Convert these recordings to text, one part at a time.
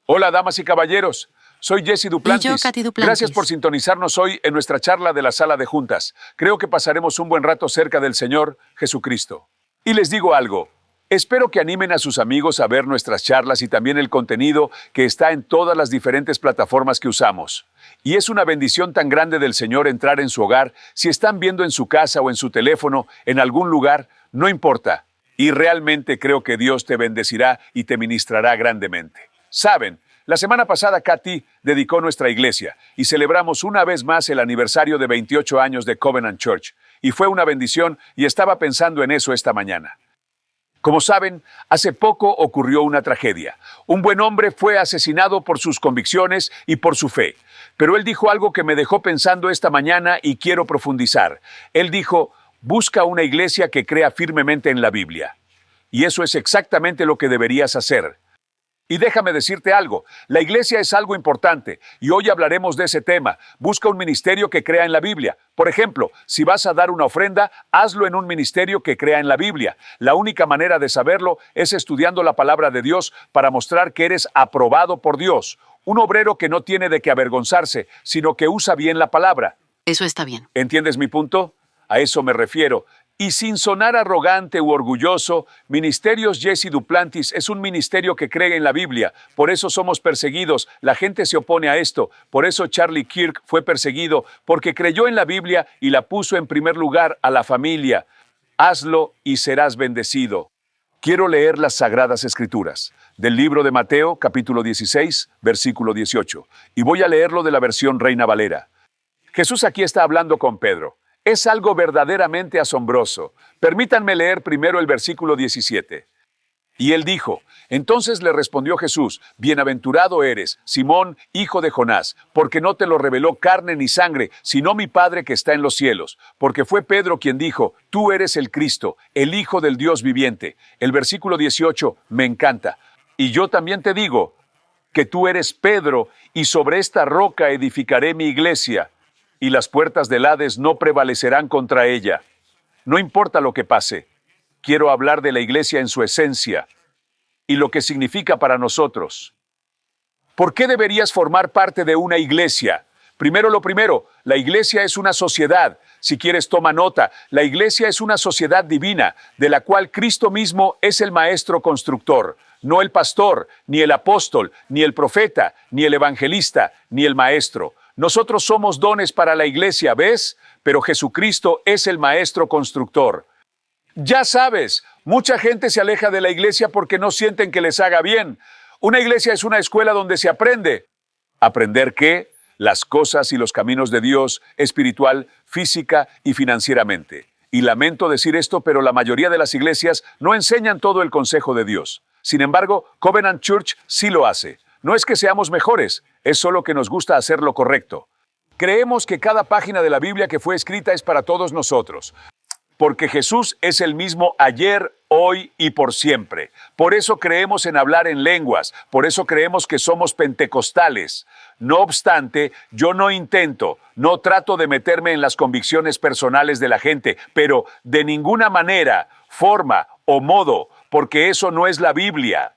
Hola, damas y caballeros. Soy Jesse Duplantis. Y yo, Katy Duplantis. Gracias por sintonizarnos hoy en nuestra charla de la sala de juntas. Creo que pasaremos un buen rato cerca del Señor Jesucristo. Y les digo algo. Espero que animen a sus amigos a ver nuestras charlas y también el contenido que está en todas las diferentes plataformas que usamos. Y es una bendición tan grande del Señor entrar en su hogar. Si están viendo en su casa o en su teléfono, en algún lugar, no importa. Y realmente creo que Dios te bendecirá y te ministrará grandemente. Saben, la semana pasada Katy dedicó nuestra iglesia y celebramos una vez más el aniversario de 28 años de Covenant Church. Y fue una bendición y estaba pensando en eso esta mañana. Como saben, hace poco ocurrió una tragedia. Un buen hombre fue asesinado por sus convicciones y por su fe. Pero él dijo algo que me dejó pensando esta mañana y quiero profundizar. Él dijo, busca una iglesia que crea firmemente en la Biblia. Y eso es exactamente lo que deberías hacer. Y déjame decirte algo, la iglesia es algo importante y hoy hablaremos de ese tema. Busca un ministerio que crea en la Biblia. Por ejemplo, si vas a dar una ofrenda, hazlo en un ministerio que crea en la Biblia. La única manera de saberlo es estudiando la palabra de Dios para mostrar que eres aprobado por Dios. Un obrero que no tiene de qué avergonzarse, sino que usa bien la palabra. Eso está bien. ¿Entiendes mi punto? A eso me refiero. Y sin sonar arrogante u orgulloso, Ministerios Jesse Duplantis es un ministerio que cree en la Biblia. Por eso somos perseguidos. La gente se opone a esto. Por eso Charlie Kirk fue perseguido, porque creyó en la Biblia y la puso en primer lugar a la familia. Hazlo y serás bendecido. Quiero leer las Sagradas Escrituras, del libro de Mateo, capítulo 16, versículo 18. Y voy a leerlo de la versión Reina Valera. Jesús aquí está hablando con Pedro. Es algo verdaderamente asombroso. Permítanme leer primero el versículo 17. Y él dijo, entonces le respondió Jesús, bienaventurado eres, Simón, hijo de Jonás, porque no te lo reveló carne ni sangre, sino mi Padre que está en los cielos. Porque fue Pedro quien dijo, tú eres el Cristo, el Hijo del Dios viviente. El versículo 18 me encanta. Y yo también te digo que tú eres Pedro, y sobre esta roca edificaré mi iglesia. Y las puertas del Hades no prevalecerán contra ella. No importa lo que pase, quiero hablar de la iglesia en su esencia y lo que significa para nosotros. ¿Por qué deberías formar parte de una iglesia? Primero lo primero, la iglesia es una sociedad. Si quieres, toma nota. La iglesia es una sociedad divina, de la cual Cristo mismo es el maestro constructor. No el pastor, ni el apóstol, ni el profeta, ni el evangelista, ni el maestro. Nosotros somos dones para la iglesia, ¿ves? Pero Jesucristo es el maestro constructor. Ya sabes, mucha gente se aleja de la iglesia porque no sienten que les haga bien. Una iglesia es una escuela donde se aprende. ¿Aprender qué? Las cosas y los caminos de Dios, espiritual, física y financieramente. Y lamento decir esto, pero la mayoría de las iglesias no enseñan todo el consejo de Dios. Sin embargo, Covenant Church sí lo hace. No es que seamos mejores, es solo que nos gusta hacer lo correcto. Creemos que cada página de la Biblia que fue escrita es para todos nosotros, porque Jesús es el mismo ayer, hoy y por siempre. Por eso creemos en hablar en lenguas, por eso creemos que somos pentecostales. No obstante, yo no trato de meterme en las convicciones personales de la gente, pero de ninguna manera, forma o modo, porque eso no es la Biblia.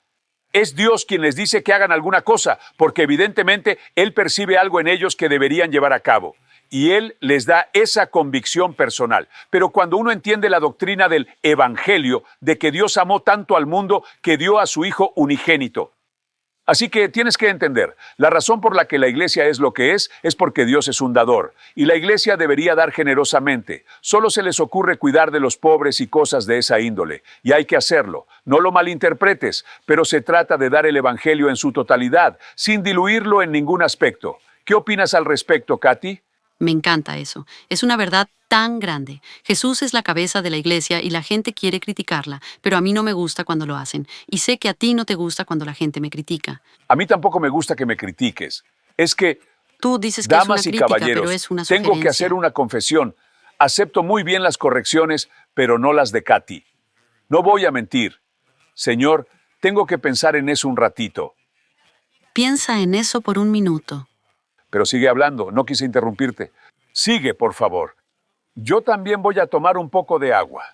Es Dios quien les dice que hagan alguna cosa, porque evidentemente Él percibe algo en ellos que deberían llevar a cabo. Y Él les da esa convicción personal. Pero cuando uno entiende la doctrina del Evangelio, de que Dios amó tanto al mundo que dio a su Hijo unigénito. Así que tienes que entender, la razón por la que la iglesia es lo que es porque Dios es un dador. Y la iglesia debería dar generosamente. Solo se les ocurre cuidar de los pobres y cosas de esa índole. Y hay que hacerlo. No lo malinterpretes, pero se trata de dar el Evangelio en su totalidad, sin diluirlo en ningún aspecto. ¿Qué opinas al respecto, Katy? Me encanta eso. Es una verdad tan grande. Jesús es la cabeza de la iglesia y la gente quiere criticarla, pero a mí no me gusta cuando lo hacen. Y sé que a ti no te gusta cuando la gente me critica. A mí tampoco me gusta que me critiques. Es que, Tú dices que es una damas y crítica, caballeros, pero es una tengo que sugerencia. hacer una confesión. Acepto muy bien las correcciones, pero no las de Katy. No voy a mentir. Señor, tengo que pensar en eso un ratito. Piensa en eso por un minuto. Pero sigue hablando, no quise interrumpirte. Sigue, por favor. Yo también voy a tomar un poco de agua.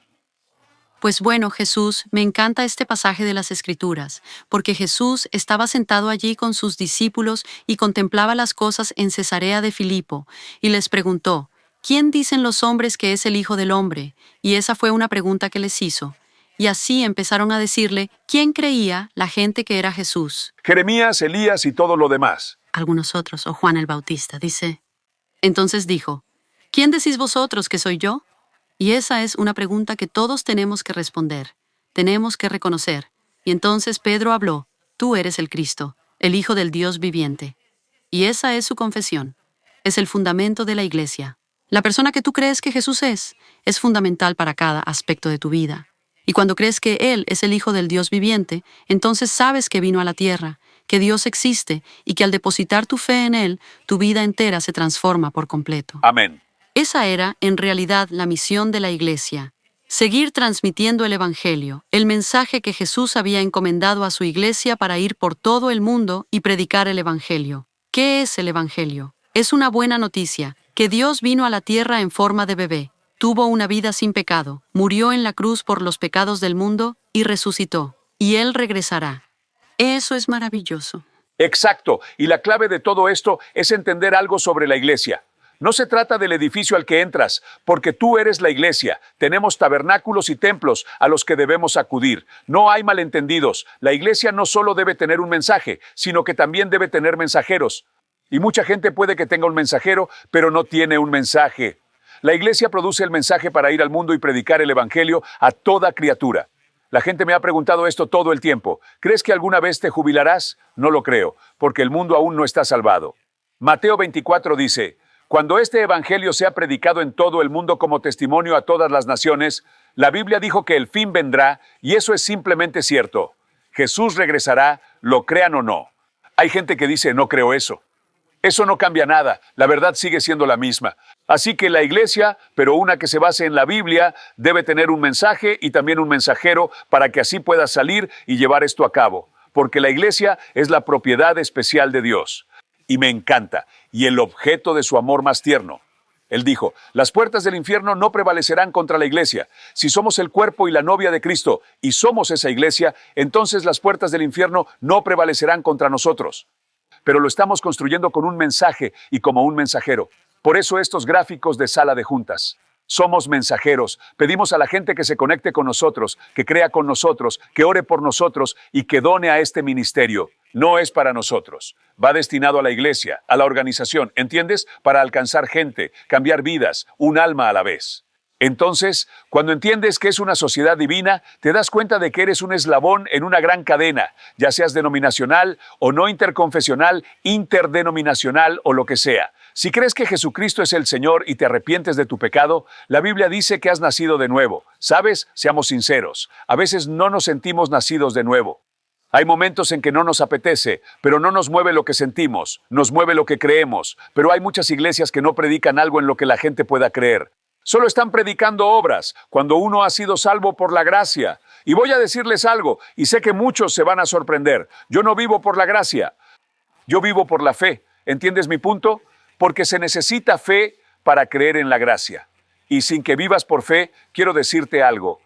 Pues bueno, Jesús, me encanta este pasaje de las Escrituras, porque Jesús estaba sentado allí con sus discípulos y contemplaba las cosas en Cesarea de Filipo, y les preguntó, ¿quién dicen los hombres que es el Hijo del Hombre? Y esa fue una pregunta que les hizo. Y así empezaron a decirle, ¿quién creía la gente que era Jesús? Jeremías, Elías y todo lo demás. Algunos otros, o Juan el Bautista, dice. Entonces dijo, ¿quién decís vosotros que soy yo? Y esa es una pregunta que todos tenemos que responder, tenemos que reconocer. Y entonces Pedro habló, tú eres el Cristo, el Hijo del Dios viviente. Y esa es su confesión, es el fundamento de la Iglesia. La persona que tú crees que Jesús es fundamental para cada aspecto de tu vida. Y cuando crees que Él es el Hijo del Dios viviente, entonces sabes que vino a la tierra, que Dios existe y que al depositar tu fe en Él, tu vida entera se transforma por completo. Amén. Esa era, en realidad, la misión de la Iglesia. Seguir transmitiendo el Evangelio, el mensaje que Jesús había encomendado a su Iglesia para ir por todo el mundo y predicar el Evangelio. ¿Qué es el Evangelio? Es una buena noticia, que Dios vino a la tierra en forma de bebé, tuvo una vida sin pecado, murió en la cruz por los pecados del mundo y resucitó. Y Él regresará. Eso es maravilloso. Exacto. Y la clave de todo esto es entender algo sobre la iglesia. No se trata del edificio al que entras, porque tú eres la iglesia. Tenemos tabernáculos y templos a los que debemos acudir. No hay malentendidos. La iglesia no solo debe tener un mensaje, sino que también debe tener mensajeros. Y mucha gente puede que tenga un mensajero, pero no tiene un mensaje. La iglesia produce el mensaje para ir al mundo y predicar el evangelio a toda criatura. La gente me ha preguntado esto todo el tiempo. ¿Crees que alguna vez te jubilarás? No lo creo, porque el mundo aún no está salvado. Mateo 24 dice, cuando este evangelio sea predicado en todo el mundo como testimonio a todas las naciones, la Biblia dijo que el fin vendrá, y eso es simplemente cierto. Jesús regresará, lo crean o no. Hay gente que dice, no creo eso. Eso no cambia nada, la verdad sigue siendo la misma. Así que la iglesia, pero una que se base en la Biblia, debe tener un mensaje y también un mensajero para que así pueda salir y llevar esto a cabo. Porque la iglesia es la propiedad especial de Dios. Y me encanta, y el objeto de su amor más tierno. Él dijo, las puertas del infierno no prevalecerán contra la iglesia. Si somos el cuerpo y la novia de Cristo, y somos esa iglesia, entonces las puertas del infierno no prevalecerán contra nosotros. Pero lo estamos construyendo con un mensaje y como un mensajero. Por eso estos gráficos de sala de juntas. Somos mensajeros. Pedimos a la gente que se conecte con nosotros, que crea con nosotros, que ore por nosotros y que done a este ministerio. No es para nosotros. Va destinado a la iglesia, a la organización, ¿entiendes? Para alcanzar gente, cambiar vidas, un alma a la vez. Entonces, cuando entiendes que es una sociedad divina, te das cuenta de que eres un eslabón en una gran cadena, ya seas denominacional o no interconfesional, interdenominacional o lo que sea. Si crees que Jesucristo es el Señor y te arrepientes de tu pecado, la Biblia dice que has nacido de nuevo. ¿Sabes? Seamos sinceros. A veces no nos sentimos nacidos de nuevo. Hay momentos en que no nos apetece, pero no nos mueve lo que sentimos, nos mueve lo que creemos. Pero hay muchas iglesias que no predican algo en lo que la gente pueda creer. Solo están predicando obras, cuando uno ha sido salvo por la gracia. Y voy a decirles algo, y sé que muchos se van a sorprender. Yo no vivo por la gracia, yo vivo por la fe. ¿Entiendes mi punto? Porque se necesita fe para creer en la gracia. Y sin que vivas por fe, quiero decirte algo.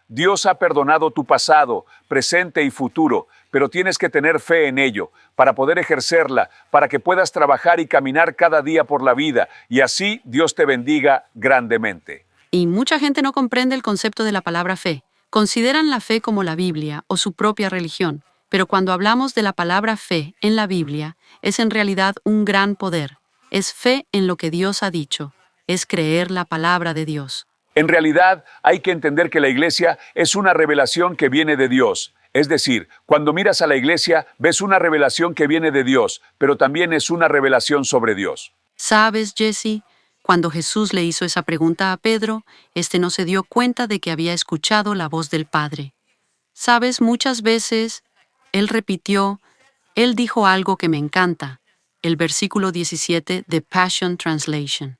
Dios ha perdonado tu pasado, presente y futuro, pero tienes que tener fe en ello, para poder ejercerla, para que puedas trabajar y caminar cada día por la vida, y así Dios te bendiga grandemente. Y mucha gente no comprende el concepto de la palabra fe. Consideran la fe como la Biblia o su propia religión, pero cuando hablamos de la palabra fe en la Biblia, es en realidad un gran poder. Es fe en lo que Dios ha dicho, es creer la palabra de Dios. En realidad, hay que entender que la iglesia es una revelación que viene de Dios. Es decir, cuando miras a la iglesia, ves una revelación que viene de Dios, pero también es una revelación sobre Dios. ¿Sabes, Jesse? Cuando Jesús le hizo esa pregunta a Pedro, este no se dio cuenta de que había escuchado la voz del Padre. ¿Sabes? Muchas veces, él dijo algo que me encanta, el versículo 17 de Passion Translation.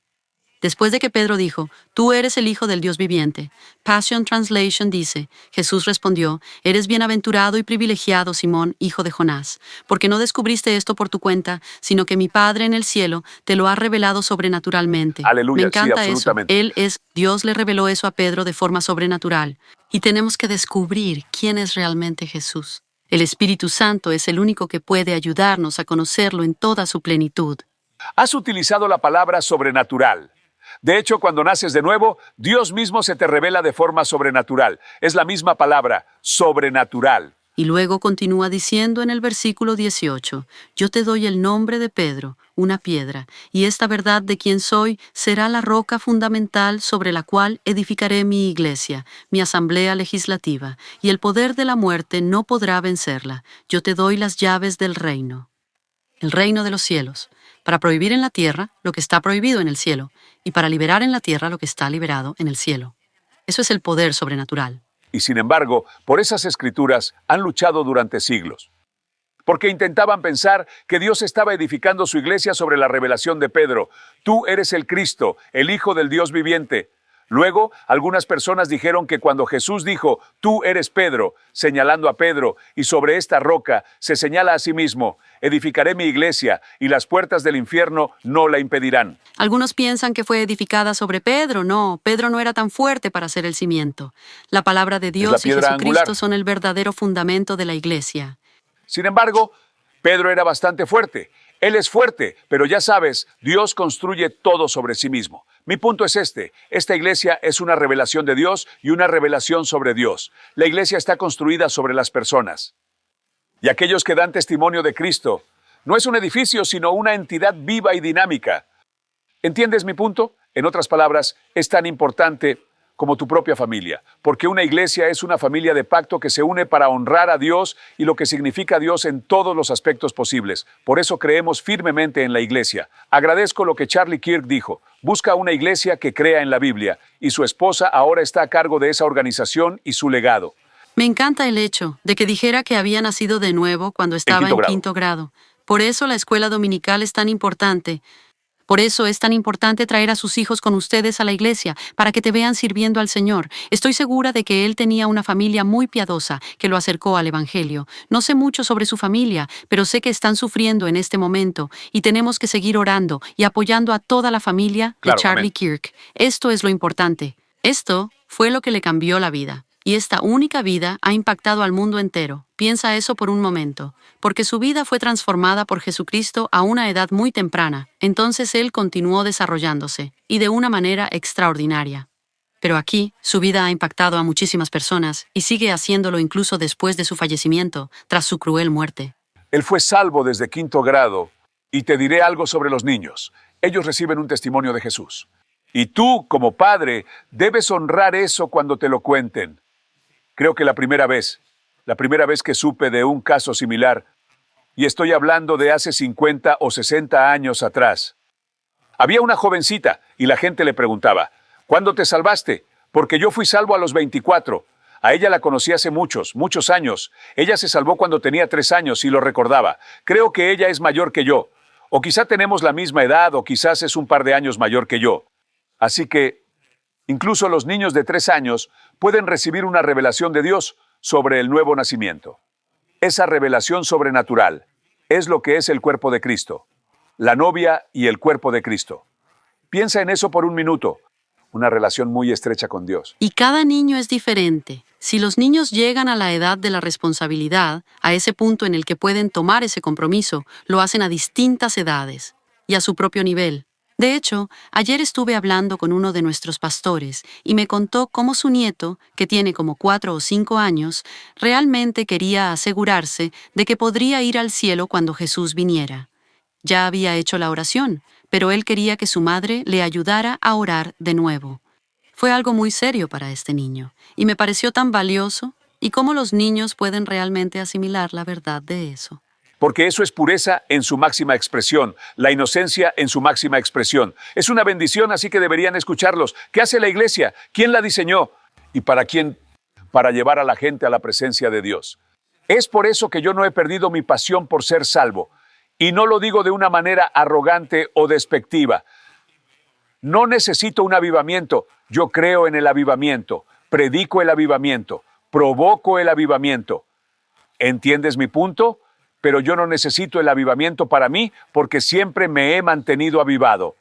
Después de que Pedro dijo, tú eres el Hijo del Dios viviente, Passion Translation dice, Jesús respondió, eres bienaventurado y privilegiado, Simón, hijo de Jonás, porque no descubriste esto por tu cuenta, sino que mi Padre en el cielo te lo ha revelado sobrenaturalmente. Aleluya, Me encanta sí, eso. absolutamente. Dios le reveló eso a Pedro de forma sobrenatural. Y tenemos que descubrir quién es realmente Jesús. El Espíritu Santo es el único que puede ayudarnos a conocerlo en toda su plenitud. Has utilizado la palabra sobrenatural. De hecho, cuando naces de nuevo, Dios mismo se te revela de forma sobrenatural. Es la misma palabra, sobrenatural. Y luego continúa diciendo en el versículo 18, yo te doy el nombre de Pedro, una piedra, y esta verdad de quien soy será la roca fundamental sobre la cual edificaré mi iglesia, mi asamblea legislativa, y el poder de la muerte no podrá vencerla. Yo te doy las llaves del reino. El reino de los cielos, para prohibir en la tierra lo que está prohibido en el cielo, y para liberar en la tierra lo que está liberado en el cielo. Eso es el poder sobrenatural. Y sin embargo, por esas escrituras han luchado durante siglos. Porque intentaban pensar que Dios estaba edificando su iglesia sobre la revelación de Pedro. Tú eres el Cristo, el Hijo del Dios viviente. Luego, algunas personas dijeron que cuando Jesús dijo, tú eres Pedro, señalando a Pedro, y sobre esta roca se señala a sí mismo, edificaré mi iglesia, y las puertas del infierno no la impedirán. Algunos piensan que fue edificada sobre Pedro. No, Pedro no era tan fuerte para ser el cimiento. La palabra de Dios y piedra Jesucristo angular. son el verdadero fundamento de la iglesia. Sin embargo, Pedro era bastante fuerte. Él es fuerte, pero ya sabes, Dios construye todo sobre sí mismo. Mi punto es este. Esta iglesia es una revelación de Dios y una revelación sobre Dios. La iglesia está construida sobre las personas. Y aquellos que dan testimonio de Cristo no es un edificio, sino una entidad viva y dinámica. ¿Entiendes mi punto? En otras palabras, es tan importante como tu propia familia, porque una iglesia es una familia de pacto que se une para honrar a Dios y lo que significa Dios en todos los aspectos posibles. Por eso creemos firmemente en la iglesia. Agradezco lo que Charlie Kirk dijo. Busca una iglesia que crea en la Biblia, y su esposa ahora está a cargo de esa organización y su legado. Me encanta el hecho de que dijera que había nacido de nuevo cuando estaba en quinto grado. Por eso la escuela dominical es tan importante. Por eso es tan importante traer a sus hijos con ustedes a la iglesia, para que te vean sirviendo al Señor. Estoy segura de que él tenía una familia muy piadosa que lo acercó al Evangelio. No sé mucho sobre su familia, pero sé que están sufriendo en este momento y tenemos que seguir orando y apoyando a toda la familia de Claro, Charlie amén. Kirk. Esto es lo importante. Esto fue lo que le cambió la vida. Y esta única vida ha impactado al mundo entero. Piensa eso por un momento. Porque su vida fue transformada por Jesucristo a una edad muy temprana. Entonces él continuó desarrollándose, y de una manera extraordinaria. Pero aquí, su vida ha impactado a muchísimas personas, y sigue haciéndolo incluso después de su fallecimiento, tras su cruel muerte. Él fue salvo desde quinto grado, y te diré algo sobre los niños. Ellos reciben un testimonio de Jesús. Y tú, como padre, debes honrar eso cuando te lo cuenten. Creo que la primera vez que supe de un caso similar, y estoy hablando de hace 50 o 60 años atrás. Había una jovencita y la gente le preguntaba, ¿cuándo te salvaste? Porque yo fui salvo a los 24. A ella la conocí hace muchos años. Ella se salvó cuando tenía 3 años y lo recordaba. Creo que ella es mayor que yo. O quizá tenemos la misma edad o quizás es un par de años mayor que yo. Así que incluso los niños de 3 años pueden recibir una revelación de Dios sobre el nuevo nacimiento. Esa revelación sobrenatural es lo que es el cuerpo de Cristo, la novia y el cuerpo de Cristo. Piensa en eso por un minuto, una relación muy estrecha con Dios. Y cada niño es diferente. Si los niños llegan a la edad de la responsabilidad, a ese punto en el que pueden tomar ese compromiso, lo hacen a distintas edades y a su propio nivel. De hecho, ayer estuve hablando con uno de nuestros pastores y me contó cómo su nieto, que tiene como 4 o 5 años, realmente quería asegurarse de que podría ir al cielo cuando Jesús viniera. Ya había hecho la oración, pero él quería que su madre le ayudara a orar de nuevo. Fue algo muy serio para este niño, y me pareció tan valioso, y cómo los niños pueden realmente asimilar la verdad de eso. Porque eso es pureza en su máxima expresión, la inocencia en su máxima expresión. Es una bendición, así que deberían escucharlos. ¿Qué hace la iglesia? ¿Quién la diseñó? ¿Y para quién? Para llevar a la gente a la presencia de Dios. Es por eso que yo no he perdido mi pasión por ser salvo. Y no lo digo de una manera arrogante o despectiva. No necesito un avivamiento. Yo creo en el avivamiento, predico el avivamiento, provoco el avivamiento. ¿Entiendes mi punto? Pero yo no necesito el avivamiento para mí porque siempre me he mantenido avivado.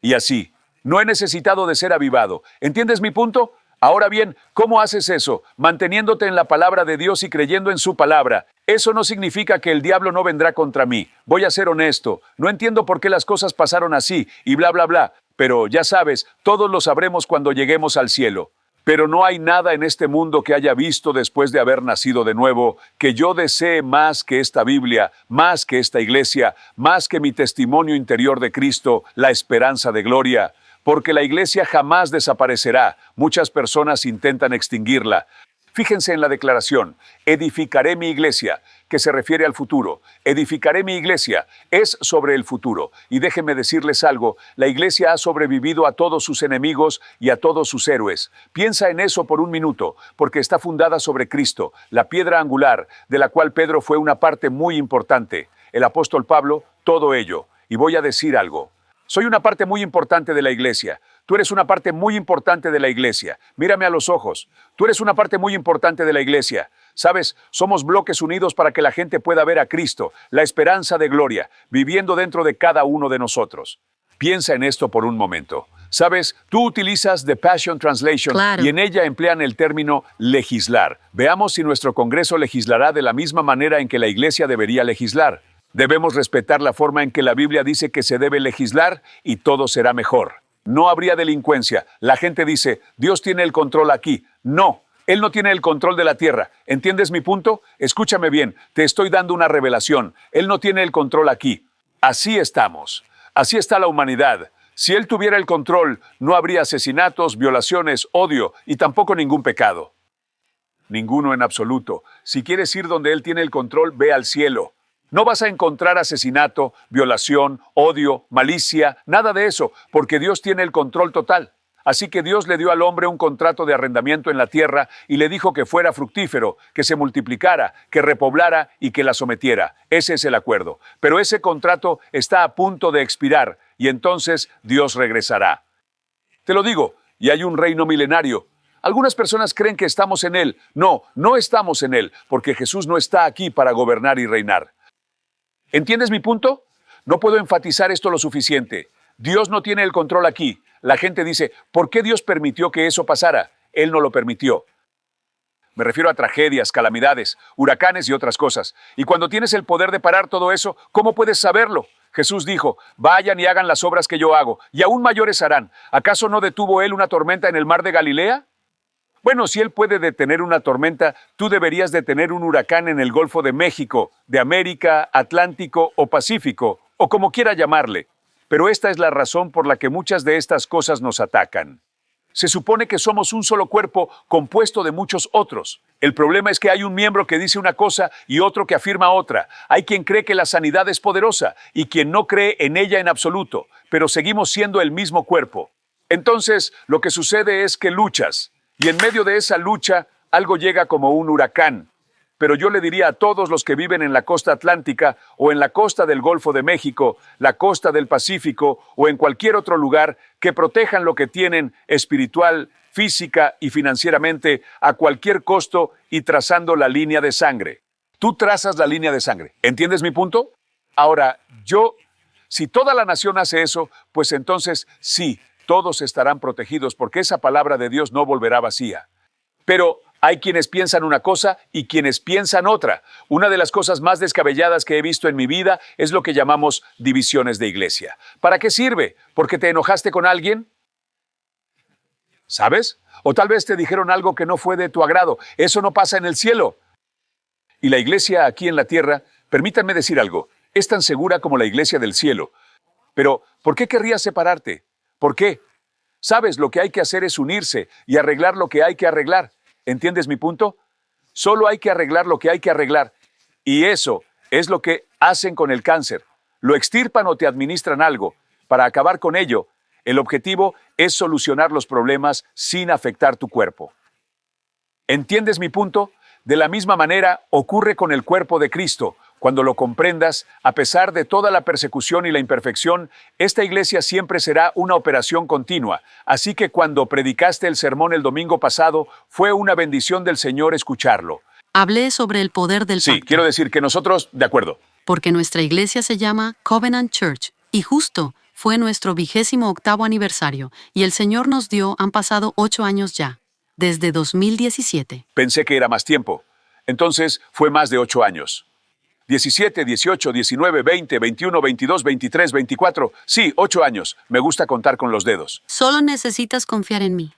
Y así, no he necesitado de ser avivado. ¿Entiendes mi punto? Ahora bien, ¿cómo haces eso? Manteniéndote en la palabra de Dios y creyendo en su palabra. Eso no significa que el diablo no vendrá contra mí. Voy a ser honesto. No entiendo por qué las cosas pasaron así y bla, bla, bla. Pero ya sabes, todos lo sabremos cuando lleguemos al cielo. Pero no hay nada en este mundo que haya visto después de haber nacido de nuevo que yo desee más que esta Biblia, más que esta iglesia, más que mi testimonio interior de Cristo, la esperanza de gloria. Porque la iglesia jamás desaparecerá. Muchas personas intentan extinguirla. Fíjense en la declaración, edificaré mi iglesia, que se refiere al futuro. Edificaré mi iglesia, es sobre el futuro. Y déjenme decirles algo, la iglesia ha sobrevivido a todos sus enemigos y a todos sus héroes. Piensa en eso por un minuto, porque está fundada sobre Cristo, la piedra angular, de la cual Pedro fue una parte muy importante. El apóstol Pablo, todo ello. Y voy a decir algo. Soy una parte muy importante de la iglesia. Tú eres una parte muy importante de la iglesia. Mírame a los ojos. Tú eres una parte muy importante de la iglesia. ¿Sabes? Somos bloques unidos para que la gente pueda ver a Cristo, la esperanza de gloria, viviendo dentro de cada uno de nosotros. Piensa en esto por un momento. ¿Sabes? Tú utilizas The Passion Translation Claro. y en ella emplean el término legislar. Veamos si nuestro Congreso legislará de la misma manera en que la iglesia debería legislar. Debemos respetar la forma en que la Biblia dice que se debe legislar y todo será mejor. No habría delincuencia. La gente dice, Dios tiene el control aquí. No, Él no tiene el control de la tierra. ¿Entiendes mi punto? Escúchame bien, te estoy dando una revelación. Él no tiene el control aquí. Así estamos. Así está la humanidad. Si Él tuviera el control, no habría asesinatos, violaciones, odio y tampoco ningún pecado. Ninguno en absoluto. Si quieres ir donde Él tiene el control, ve al cielo. No vas a encontrar asesinato, violación, odio, malicia, nada de eso, porque Dios tiene el control total. Así que Dios le dio al hombre un contrato de arrendamiento en la tierra y le dijo que fuera fructífero, que se multiplicara, que repoblara y que la sometiera. Ese es el acuerdo. Pero ese contrato está a punto de expirar y entonces Dios regresará. Te lo digo, y hay un reino milenario. Algunas personas creen que estamos en él. No, no estamos en él, porque Jesús no está aquí para gobernar y reinar. ¿Entiendes mi punto? No puedo enfatizar esto lo suficiente. Dios no tiene el control aquí. La gente dice, ¿por qué Dios permitió que eso pasara? Él no lo permitió. Me refiero a tragedias, calamidades, huracanes y otras cosas. Y cuando tienes el poder de parar todo eso, ¿cómo puedes saberlo? Jesús dijo, vayan y hagan las obras que yo hago, y aún mayores harán. ¿Acaso no detuvo Él una tormenta en el mar de Galilea? Bueno, si Él puede detener una tormenta, tú deberías detener un huracán en el Golfo de México, de América, Atlántico o Pacífico, o como quiera llamarle. Pero esta es la razón por la que muchas de estas cosas nos atacan. Se supone que somos un solo cuerpo compuesto de muchos otros. El problema es que hay un miembro que dice una cosa y otro que afirma otra. Hay quien cree que la sanidad es poderosa y quien no cree en ella en absoluto, pero seguimos siendo el mismo cuerpo. Entonces, lo que sucede es que luchas. Y en medio de esa lucha, algo llega como un huracán. Pero yo le diría a todos los que viven en la costa atlántica o en la costa del Golfo de México, la costa del Pacífico o en cualquier otro lugar que protejan lo que tienen espiritual, física y financieramente a cualquier costo y trazando la línea de sangre. Tú trazas la línea de sangre. ¿Entiendes mi punto? Ahora, si toda la nación hace eso, pues entonces sí, todos estarán protegidos porque esa palabra de Dios no volverá vacía. Pero hay quienes piensan una cosa y quienes piensan otra. Una de las cosas más descabelladas que he visto en mi vida es lo que llamamos divisiones de iglesia. ¿Para qué sirve? ¿Porque te enojaste con alguien? ¿Sabes? O tal vez te dijeron algo que no fue de tu agrado. Eso no pasa en el cielo. Y la iglesia aquí en la tierra, permítanme decir algo, es tan segura como la iglesia del cielo. Pero, ¿por qué querrías separarte? ¿Por qué? Sabes, lo que hay que hacer es unirse y arreglar lo que hay que arreglar. ¿Entiendes mi punto? Solo hay que arreglar lo que hay que arreglar. Y eso es lo que hacen con el cáncer. Lo extirpan o te administran algo. Para acabar con ello, el objetivo es solucionar los problemas sin afectar tu cuerpo. ¿Entiendes mi punto? De la misma manera ocurre con el cuerpo de Cristo. Cuando lo comprendas, a pesar de toda la persecución y la imperfección, esta iglesia siempre será una operación continua. Así que cuando predicaste el sermón el domingo pasado, fue una bendición del Señor escucharlo. Hablé sobre el poder del Sí, pacto, quiero decir que nosotros, de acuerdo. porque nuestra iglesia se llama Covenant Church, y justo fue nuestro 28º aniversario, y el Señor nos dio, han pasado 8 años ya, desde 2017. Pensé que era más tiempo. Entonces, fue más de 8 años. 17, 18, 19, 20, 21, 22, 23, 24. Sí, 8 años. Me gusta contar con los dedos. Solo necesitas confiar en mí.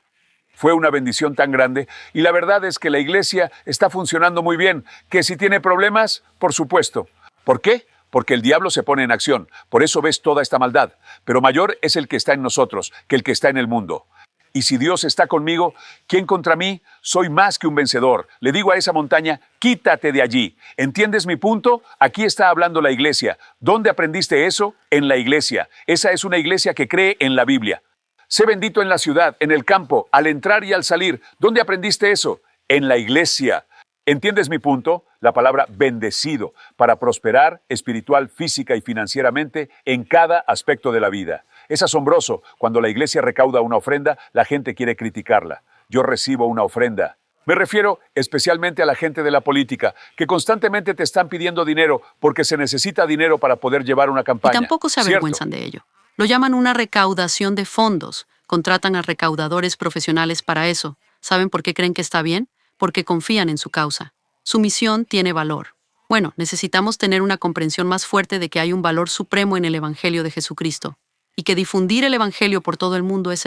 Fue una bendición tan grande y la verdad es que la iglesia está funcionando muy bien. ¿Que si tiene problemas? Por supuesto. ¿Por qué? Porque el diablo se pone en acción. Por eso ves toda esta maldad. Pero mayor es el que está en nosotros que el que está en el mundo. Y si Dios está conmigo, ¿quién contra mí? Soy más que un vencedor. Le digo a esa montaña, quítate de allí. ¿Entiendes mi punto? Aquí está hablando la iglesia. ¿Dónde aprendiste eso? En la iglesia. Esa es una iglesia que cree en la Biblia. Sé bendito en la ciudad, en el campo, al entrar y al salir. ¿Dónde aprendiste eso? En la iglesia. ¿Entiendes mi punto? La palabra bendecido, para prosperar espiritual, física y financieramente en cada aspecto de la vida. Es asombroso, cuando la iglesia recauda una ofrenda, la gente quiere criticarla. Yo recibo una ofrenda. Me refiero especialmente a la gente de la política, que constantemente te están pidiendo dinero porque se necesita dinero para poder llevar una Y campaña. tampoco se avergüenzan de ello. Lo llaman una recaudación de fondos. Contratan a recaudadores profesionales para eso. ¿Saben por qué creen que está bien? Porque confían en su causa. Su misión tiene valor. Bueno, necesitamos tener una comprensión más fuerte de que hay un valor supremo en el Evangelio de Jesucristo. Y que difundir el Evangelio por todo el mundo es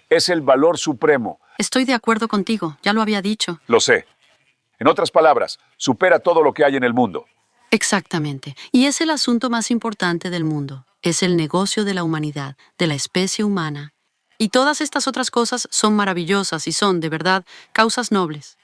Es el valor supremo. Estoy de acuerdo contigo, ya lo había dicho. Lo sé. En otras palabras, supera todo lo que hay en el mundo. Exactamente. Y es el asunto más importante del mundo. Es el negocio de la humanidad, de la especie humana. Y todas estas otras cosas son maravillosas y son, de verdad, causas nobles.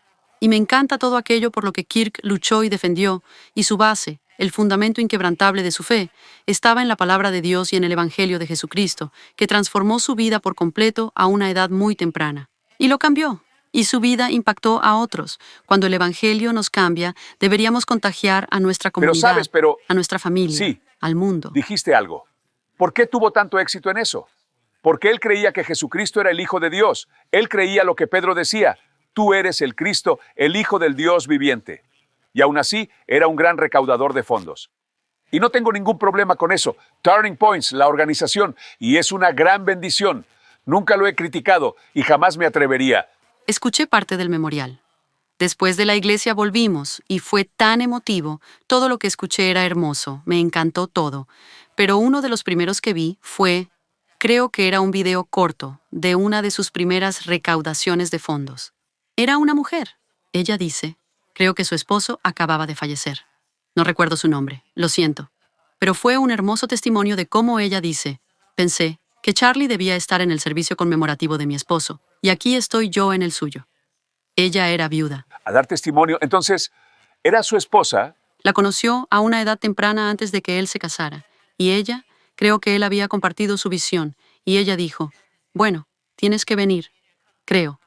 Y me encanta todo aquello por lo que Kirk luchó y defendió, y su base, el fundamento inquebrantable de su fe, estaba en la palabra de Dios y en el Evangelio de Jesucristo, que transformó su vida por completo a una edad muy temprana. Y lo cambió. Y su vida impactó a otros. Cuando el Evangelio nos cambia, deberíamos contagiar a nuestra Pero comunidad, sabes, pero a nuestra familia, sí, al mundo. dijiste algo. ¿Por qué tuvo tanto éxito en eso? Porque él creía que Jesucristo era el Hijo de Dios. Él creía lo que Pedro decía. Tú eres el Cristo, el Hijo del Dios viviente. Y aún así, era un gran recaudador de fondos. Y no tengo ningún problema con eso. Turning Points, la organización, y es una gran bendición. Nunca lo he criticado y jamás me atrevería. Escuché parte del memorial. Después de la iglesia volvimos y fue tan emotivo. Todo lo que escuché era hermoso. Me encantó todo. Pero uno de los primeros que vi creo que era un video corto de una de sus primeras recaudaciones de fondos. Era una mujer. Ella dice, creo que su esposo acababa de fallecer. No recuerdo su nombre, lo siento. Pero fue un hermoso testimonio de cómo ella dice, pensé que Charlie debía estar en el servicio conmemorativo de mi esposo, y aquí estoy yo en el suyo. Ella era viuda. A dar testimonio. Entonces, ¿era su esposa? La conoció a una edad temprana antes de que él se casara, y ella, creo que él había compartido su visión, y ella dijo, bueno, tienes que venir. Creo.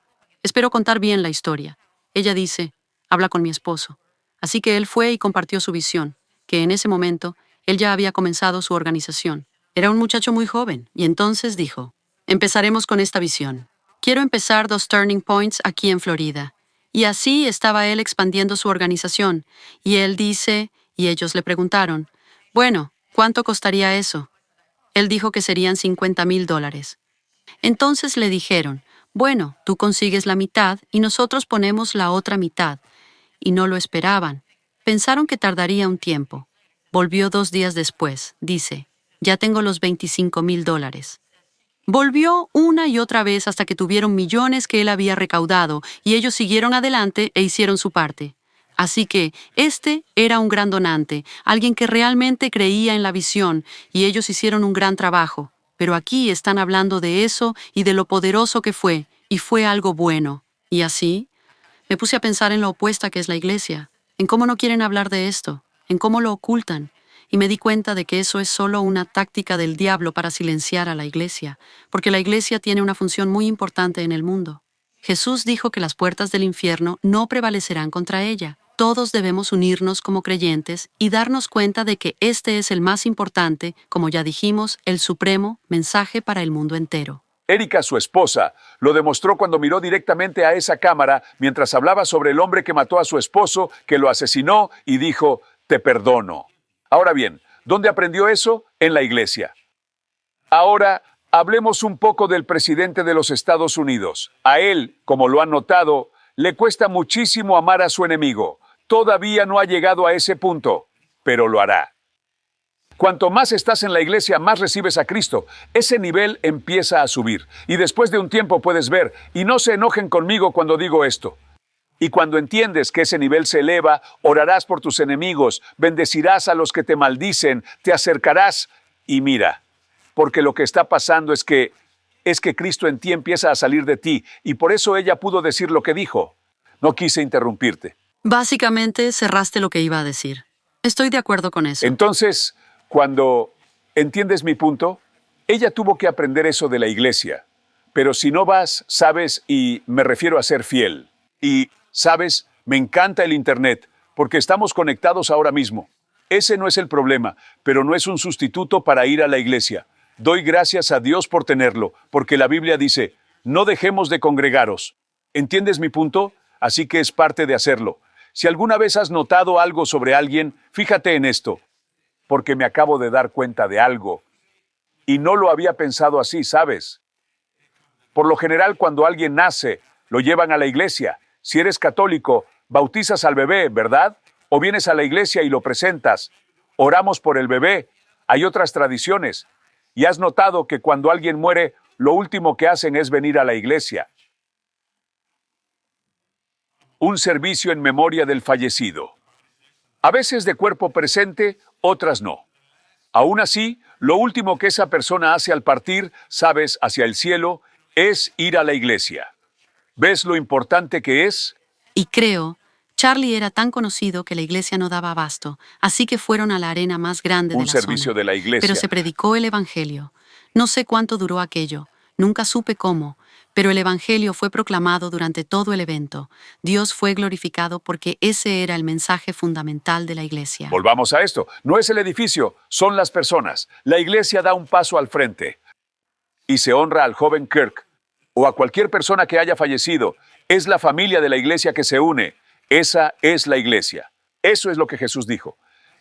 Espero contar bien la historia. Ella dice, habla con mi esposo. Así que él fue y compartió su visión, que en ese momento él ya había comenzado su organización. Era un muchacho muy joven, y entonces dijo, empezaremos con esta visión. Quiero empezar 2 Turning Points aquí en Florida. Y así estaba él expandiendo su organización. Y él dice, y ellos le preguntaron, bueno, ¿cuánto costaría eso? Él dijo que serían $50,000. Entonces le dijeron, bueno, tú consigues la mitad y nosotros ponemos la otra mitad. Y no lo esperaban. Pensaron que tardaría un tiempo. Volvió 2 días después. Dice, ya tengo los $25,000. Volvió una y otra vez hasta que tuvieron millones que él había recaudado y ellos siguieron adelante e hicieron su parte. Así que este era un gran donante, alguien que realmente creía en la visión y ellos hicieron un gran trabajo. Pero aquí están hablando de eso y de lo poderoso que fue, y fue algo bueno. Y así, me puse a pensar en lo opuesta que es la iglesia, en cómo no quieren hablar de esto, en cómo lo ocultan, y me di cuenta de que eso es solo una táctica del diablo para silenciar a la iglesia, porque la iglesia tiene una función muy importante en el mundo. Jesús dijo que las puertas del infierno no prevalecerán contra ella. Todos debemos unirnos como creyentes y darnos cuenta de que este es el más importante, como ya dijimos, el supremo mensaje para el mundo entero. Erika, su esposa, lo demostró cuando miró directamente a esa cámara mientras hablaba sobre el hombre que mató a su esposo, que lo asesinó y dijo, te perdono. Ahora bien, ¿dónde aprendió eso? En la iglesia. Ahora, hablemos un poco del presidente de los Estados Unidos. A él, como lo han notado, le cuesta muchísimo amar a su enemigo. Todavía no ha llegado a ese punto, pero lo hará. Cuanto más estás en la iglesia, más recibes a Cristo. Ese nivel empieza a subir. Y después de un tiempo puedes ver, y no se enojen conmigo cuando digo esto. Y cuando entiendes que ese nivel se eleva, orarás por tus enemigos, bendecirás a los que te maldicen, te acercarás. Y mira, porque lo que está pasando es que Cristo en ti empieza a salir de ti. Y por eso ella pudo decir lo que dijo. No quise interrumpirte. Básicamente, cerraste lo que iba a decir. Estoy de acuerdo con eso. Entonces, cuando entiendes mi punto, ella tuvo que aprender eso de la iglesia. Pero si no vas, sabes, y me refiero a ser fiel. Y, sabes, me encanta el Internet, porque estamos conectados ahora mismo. Ese no es el problema, pero no es un sustituto para ir a la iglesia. Doy gracias a Dios por tenerlo, porque la Biblia dice, no dejemos de congregaros. ¿Entiendes mi punto? Así que es parte de hacerlo. Si alguna vez has notado algo sobre alguien, fíjate en esto, porque me acabo de dar cuenta de algo. Y no lo había pensado así, ¿sabes? Por lo general, cuando alguien nace, lo llevan a la iglesia. Si eres católico, bautizas al bebé, ¿verdad? O vienes a la iglesia y lo presentas. Oramos por el bebé. Hay otras tradiciones. Y has notado que cuando alguien muere, lo último que hacen es venir a la iglesia. Un servicio en memoria del fallecido. A veces de cuerpo presente, otras no. Aún así, lo último que esa persona hace al partir, sabes, hacia el cielo, es ir a la iglesia. ¿Ves lo importante que es? Y creo, Charlie era tan conocido que la iglesia no daba abasto, así que fueron a la arena más grande de Un la servicio zona. de la iglesia. Pero se predicó el evangelio. No sé cuánto duró aquello, nunca supe cómo, pero el evangelio fue proclamado durante todo el evento. Dios fue glorificado porque ese era el mensaje fundamental de la iglesia. Volvamos a esto. No es el edificio, son las personas. La iglesia da un paso al frente. Y se honra al joven Kirk, o a cualquier persona que haya fallecido. Es la familia de la iglesia que se une. Esa es la iglesia. Eso es lo que Jesús dijo.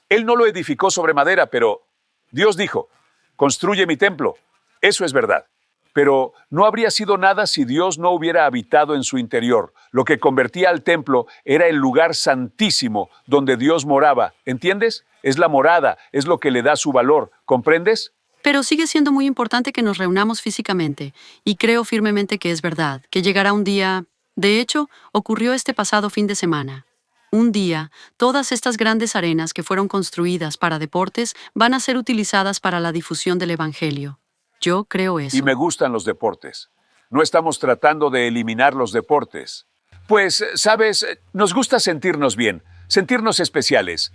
Él no lo edificó sobre madera, pero Dios dijo, construye mi templo. Eso es verdad. Pero no habría sido nada si Dios no hubiera habitado en su interior. Lo que convertía al templo era el lugar santísimo donde Dios moraba. ¿Entiendes? Es la morada, es lo que le da su valor. ¿Comprendes? Pero sigue siendo muy importante que nos reunamos físicamente, y creo firmemente que es verdad, que llegará un día. De hecho, ocurrió este pasado fin de semana. Un día, todas estas grandes arenas que fueron construidas para deportes van a ser utilizadas para la difusión del evangelio. Yo creo eso. Y me gustan los deportes. No estamos tratando de eliminar los deportes. Pues, sabes, nos gusta sentirnos bien, sentirnos especiales.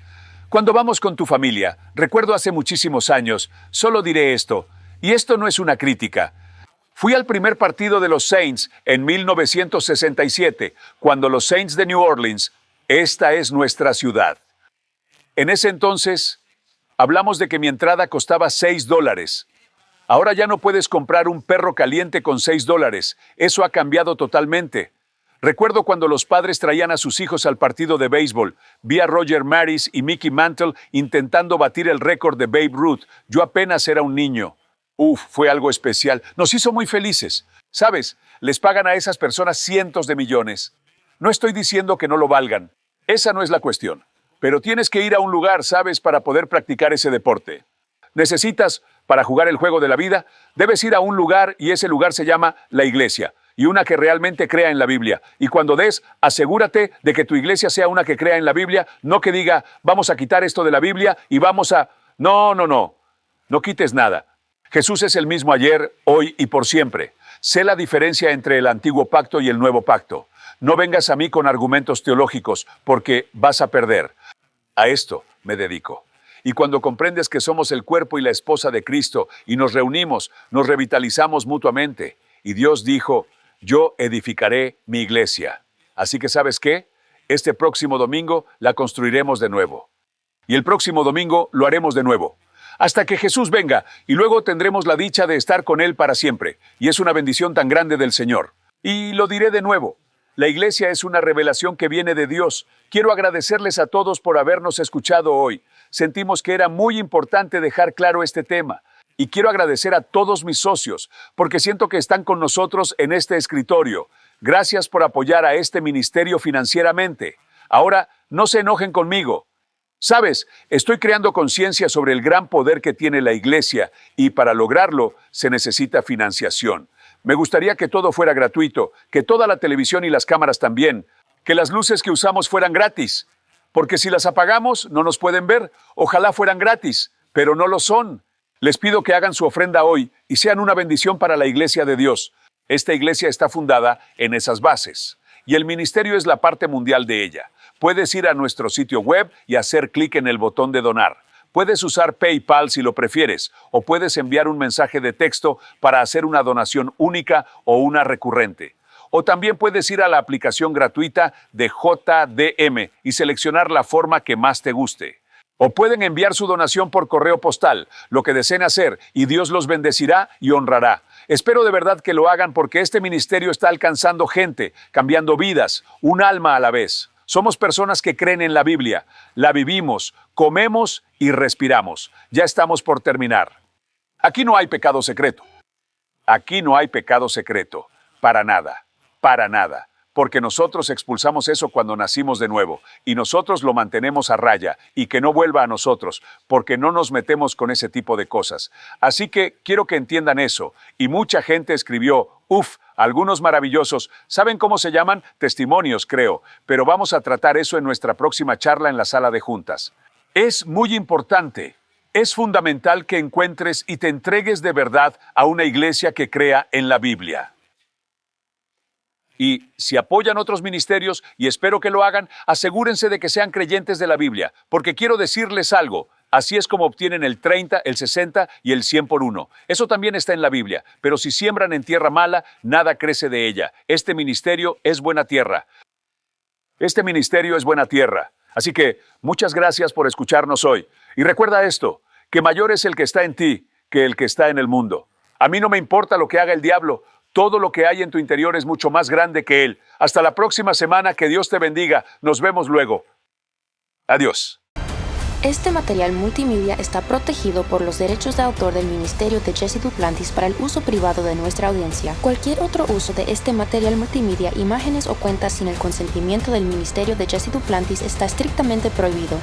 Cuando vamos con tu familia, recuerdo hace muchísimos años, solo diré esto, y esto no es una crítica. Fui al primer partido de los Saints en 1967, cuando los Saints de New Orleans, esta es nuestra ciudad. En ese entonces, hablamos de que mi entrada costaba $6. Ahora ya no puedes comprar un perro caliente con $6. Eso ha cambiado totalmente. Recuerdo cuando los padres traían a sus hijos al partido de béisbol. Vi a Roger Maris y Mickey Mantle intentando batir el récord de Babe Ruth. Yo apenas era un niño. Fue algo especial. Nos hizo muy felices. ¿Sabes? Les pagan a esas personas cientos de millones. No estoy diciendo que no lo valgan. Esa no es la cuestión. Pero tienes que ir a un lugar, ¿sabes?, para poder practicar ese deporte. Necesitas, para jugar el juego de la vida, debes ir a un lugar y ese lugar se llama la iglesia. Y una que realmente crea en la Biblia. Y cuando des, asegúrate de que tu iglesia sea una que crea en la Biblia, no que diga, vamos a quitar esto de la Biblia y vamos a... No. No quites nada. Jesús es el mismo ayer, hoy y por siempre. Sé la diferencia entre el antiguo pacto y el nuevo pacto. No vengas a mí con argumentos teológicos, porque vas a perder. A esto me dedico. Y cuando comprendes que somos el cuerpo y la esposa de Cristo y nos reunimos, nos revitalizamos mutuamente. Y Dios dijo, yo edificaré mi iglesia. Así que, ¿sabes qué? Este próximo domingo la construiremos de nuevo. Y el próximo domingo lo haremos de nuevo. Hasta que Jesús venga, y luego tendremos la dicha de estar con Él para siempre. Y es una bendición tan grande del Señor. Y lo diré de nuevo. La iglesia es una revelación que viene de Dios. Quiero agradecerles a todos por habernos escuchado hoy. Sentimos que era muy importante dejar claro este tema. Y quiero agradecer a todos mis socios, porque siento que están con nosotros en este escritorio. Gracias por apoyar a este ministerio financieramente. Ahora, no se enojen conmigo. Sabes, estoy creando conciencia sobre el gran poder que tiene la iglesia y para lograrlo se necesita financiación. Me gustaría que todo fuera gratuito, que toda la televisión y las cámaras también, que las luces que usamos fueran gratis, porque si las apagamos no nos pueden ver. Ojalá fueran gratis, pero no lo son. Les pido que hagan su ofrenda hoy y sean una bendición para la iglesia de Dios. Esta iglesia está fundada en esas bases y el ministerio es la parte mundial de ella. Puedes ir a nuestro sitio web y hacer clic en el botón de donar. Puedes usar PayPal si lo prefieres, o puedes enviar un mensaje de texto para hacer una donación única o una recurrente. O también puedes ir a la aplicación gratuita de JDM y seleccionar la forma que más te guste. O pueden enviar su donación por correo postal, lo que deseen hacer, y Dios los bendecirá y honrará. Espero de verdad que lo hagan porque este ministerio está alcanzando gente, cambiando vidas, un alma a la vez. Somos personas que creen en la Biblia, la vivimos, comemos y respiramos. Ya estamos por terminar. Aquí no hay pecado secreto. Aquí no hay pecado secreto. Para nada. Para nada. Porque nosotros expulsamos eso cuando nacimos de nuevo y nosotros lo mantenemos a raya y que no vuelva a nosotros porque no nos metemos con ese tipo de cosas. Así que quiero que entiendan eso. Y mucha gente escribió, algunos maravillosos. ¿Saben cómo se llaman? Testimonios, creo. Pero vamos a tratar eso en nuestra próxima charla en la sala de juntas. Es muy importante. Es fundamental que encuentres y te entregues de verdad a una iglesia que crea en la Biblia. Y si apoyan otros ministerios, y espero que lo hagan, asegúrense de que sean creyentes de la Biblia, porque quiero decirles algo. Así es como obtienen el 30, el 60 y el 100 por 1. Eso también está en la Biblia, pero si siembran en tierra mala, nada crece de ella. Este ministerio es buena tierra. Este ministerio es buena tierra. Así que muchas gracias por escucharnos hoy. Y recuerda esto, que mayor es el que está en ti que el que está en el mundo. A mí no me importa lo que haga el diablo. Todo lo que hay en tu interior es mucho más grande que él. Hasta la próxima semana, que Dios te bendiga. Nos vemos luego. Adiós. Este material multimedia está protegido por los derechos de autor del ministerio de Jesse Duplantis para el uso privado de nuestra audiencia. Cualquier otro uso de este material multimedia, imágenes o cuentas sin el consentimiento del ministerio de Jesse Duplantis está estrictamente prohibido.